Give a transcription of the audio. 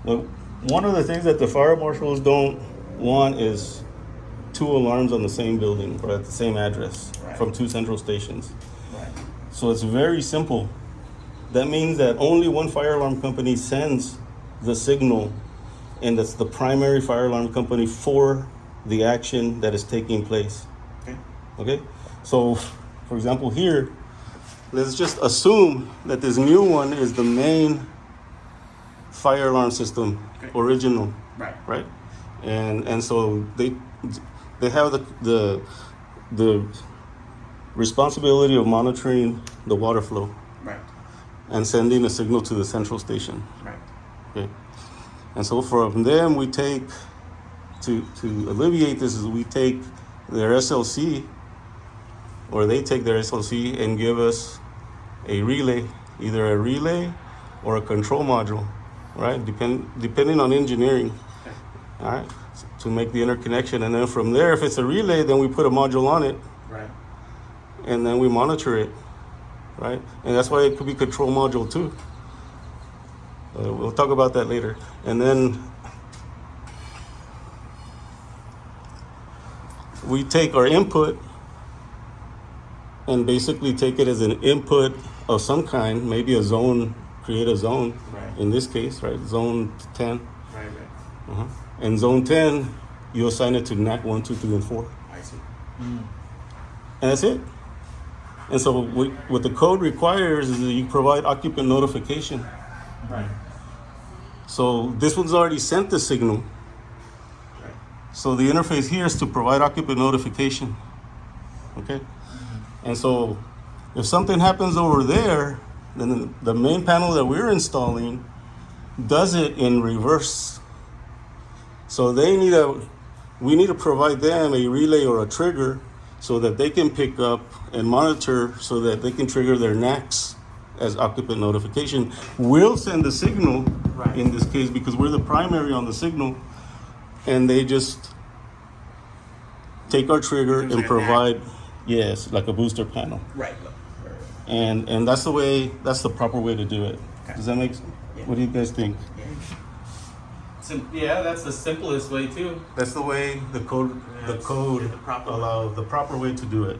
Well, one of the things that the fire marshals don't want is two alarms on the same building or at the same address from two central stations. Right. So it's very simple. That means that only one fire alarm company sends the signal, and that's the primary fire alarm company for the action that is taking place. Okay. Okay? So, for example, here, let's just assume that this new one is the main fire alarm system, Okay. original, Right. right? And so they have the responsibility of monitoring the water flow Right. and sending a signal to the central station. Right. Okay. And so from them we take to alleviate this is we take their SLC, or they take their SLC and give us a relay, either a relay or a control module, right? Depending on engineering. Okay. All right, to make the interconnection. And then from there, if it's a relay, then we put a module on it, Right. and then we monitor it, right? And that's why it could be control module too. We'll talk about that later. And then we take our input and basically take it as an input of some kind, maybe a zone, create a zone, Right. in this case, right? Zone 10. Right. Right. Uh-huh. And zone 10, you assign it to NAC 1, 2, 3, and 4. I see. And that's it. And so what the code requires is that you provide occupant notification. Right. So this one's already sent the signal. Right. So the interface here is to provide occupant notification. Okay? And so if something happens over there, then the main panel that we're installing does it in reverse. So we need to provide them a relay or a trigger so that they can pick up and monitor so that they can trigger their NACs as occupant notification. We'll send the signal, Right. in this case, because we're the primary on the signal, and they just take our trigger There's and like a provide, yes, like a booster panel. Right. And that's the proper way to do it. Okay. Does that make sense? Yeah. What do you guys think? Yeah, that's the simplest way too. That's the way the code the proper way. allows the proper way to do it.